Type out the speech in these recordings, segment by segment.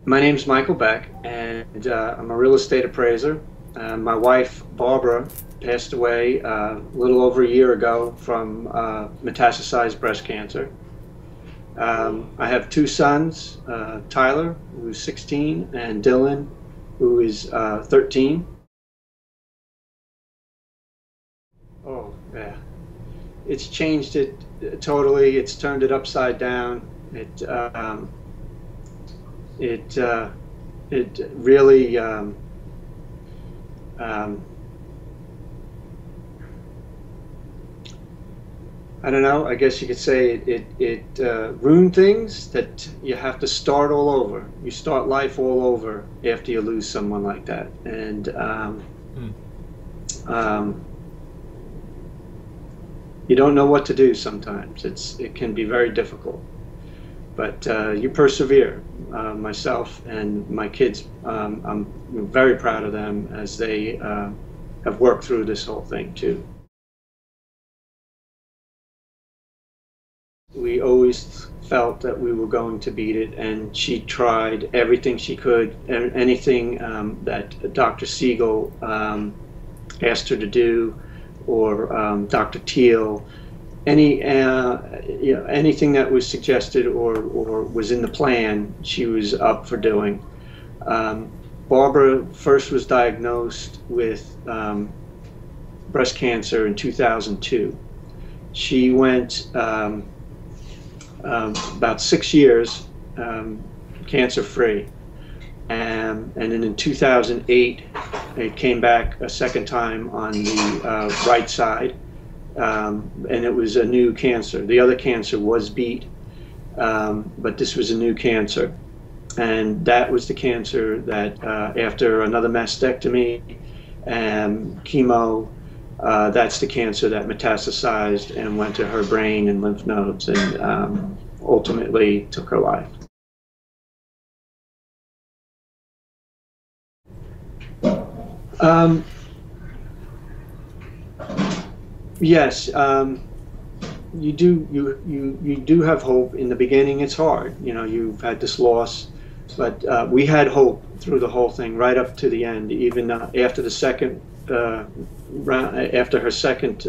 My name's Michael Beck, and I'm a real estate appraiser. My wife, Barbara, passed away a little over a year ago from metastasized breast cancer. I have two sons, Tyler, who's 16, and Dylan, who is 13. Oh, yeah. It's changed it totally. It's turned it upside down. It it really um, I don't know. I guess you could say it ruined things that you have to start all over. You start life all over after you lose someone like that, and Hmm. um, you don't know what to do sometimes. It can be very difficult, but you persevere. Myself and my kids, I'm very proud of them as they have worked through this whole thing too. We always felt that we were going to beat it, and she tried everything she could, and anything that Dr. Siegel asked her to do, or Dr. Teal, anything that was suggested or was in the plan, she was up for doing. Um, Barbara first was diagnosed with breast cancer in 2002. She went about 6 years cancer-free. And then in 2008, it came back a second time on the right side, and it was a new cancer. The other cancer was beat, but this was a new cancer. And that was the cancer that, after another mastectomy and chemo, that's the cancer that metastasized and went to her brain and lymph nodes, and ultimately took her life. Um, yes, you do have hope. In the beginning, it's hard. You know, you've had this loss, but we had hope through the whole thing, right up to the end. Even after the second after her second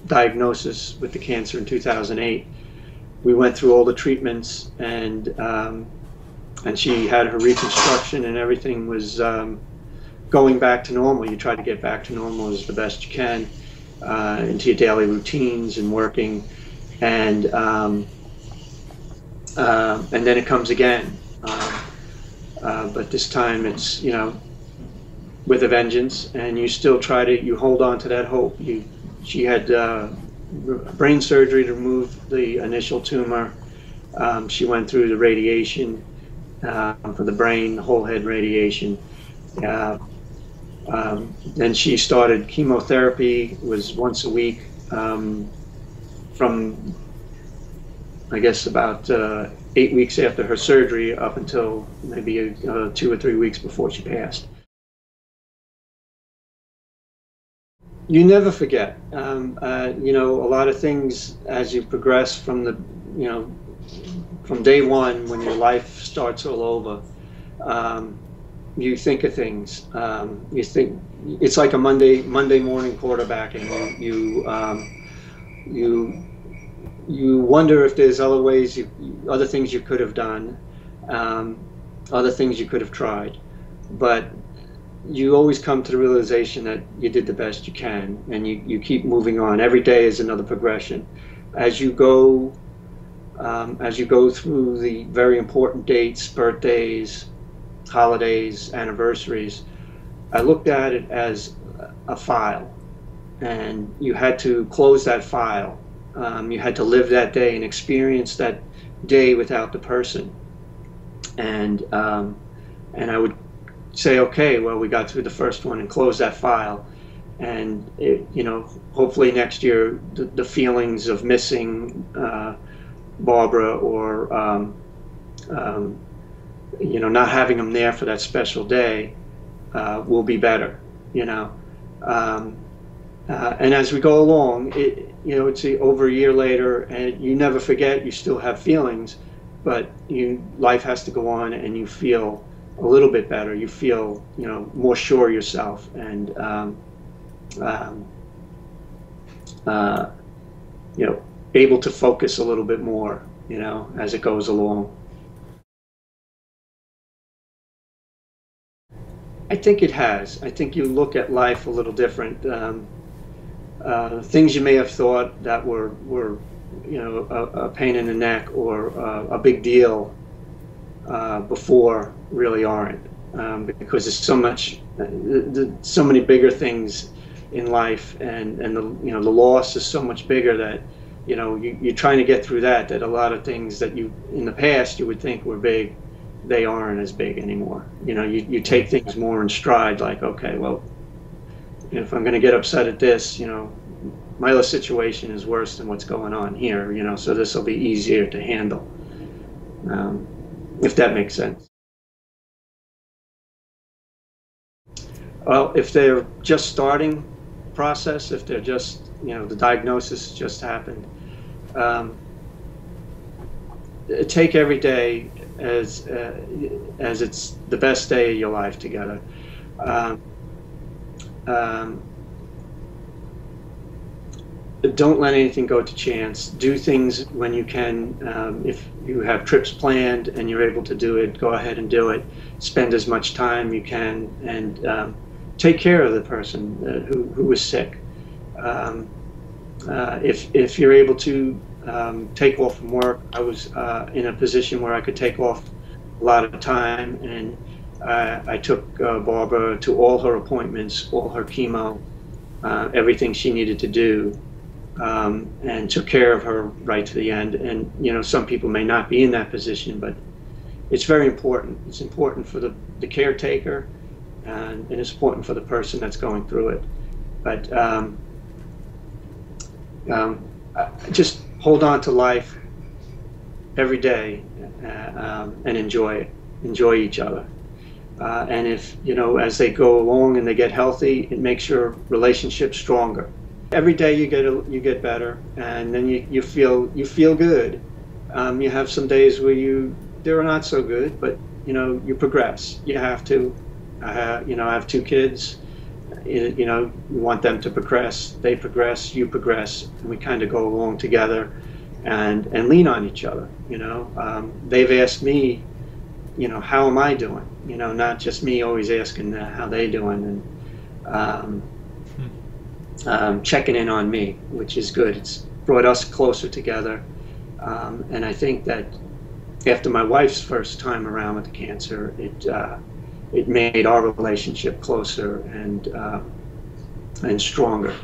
diagnosis with the cancer in 2008, we went through all the treatments, and she had her reconstruction, and everything was going back to normal. You try to get back to normal as the best you can, into your daily routines and working, and then it comes again. But this time it's, you know, with a vengeance, and you still try to, you hold on to that hope. She had brain surgery to remove the initial tumor. She went through the radiation for the brain, whole head radiation. Then she started chemotherapy, was once a week, from, I guess, about 8 weeks after her surgery up until maybe 2 or 3 weeks before she passed. You never forget. You know, a lot of things as you progress from the, you know, from day one when your life starts all over. You think of things. You think it's like a Monday morning quarterbacking. You wonder if there's other ways, other things you could have done, other things you could have tried, but you always come to the realization that you did the best you can, and you keep moving on. Every day is another progression. As you go through the very important dates, birthdays, holidays, anniversaries, I looked at it as a file, and you had to close that file. You had to live that day and experience that day without the person. And I would say, okay, well, we got through the first one and close that file, and you know, hopefully next year the feelings of missing Barbara, or you know, not having them there for that special day, will be better, you know. And as we go along, you know, it's over a year later, and you never forget. You still have feelings, but life has to go on, and you feel a little bit better. You feel, more sure of yourself, and able to focus a little bit more, as it goes along. I think it has. I think you look at life a little different. Things you may have thought that were a pain in the neck or a big deal before really aren't, because there's so many bigger things in life, and the loss is so much bigger that you're trying to get through that a lot of things that in the past you would think were big, they aren't as big anymore. You take things more in stride, like, okay, well, if I'm going to get upset at this, my little situation is worse than what's going on here, so this will be easier to handle, if that makes sense. Well, if they're just starting process, if they're just, the diagnosis just happened, take every day as it's the best day of your life together. Don't let anything go to chance. Do things when you can. If you have trips planned and you're able to do it, go ahead and do it. Spend as much time you can, and take care of the person who is sick. If you're able to take off from work, I was in a position where I could take off a lot of time, and I took Barbara to all her appointments, all her chemo, everything she needed to do, and took care of her right to the end. And some people may not be in that position, but it's very important. It's important for the caretaker, and it's important for the person that's going through it. But just hold on to life every day, and enjoy it. Enjoy each other. And if, as they go along and they get healthy, it makes your relationship stronger. Every day you get better, and then you feel good. You have some days where they're not so good, but you progress. You have to. I have 2 kids. You want them to progress. They progress. You progress, and we kind of go along together, and lean on each other. They've asked me, how am I doing? Not just me always asking how they doing, and checking in on me, which is good. It's brought us closer together, and I think that after my wife's first time around with the cancer, it made our relationship closer and stronger.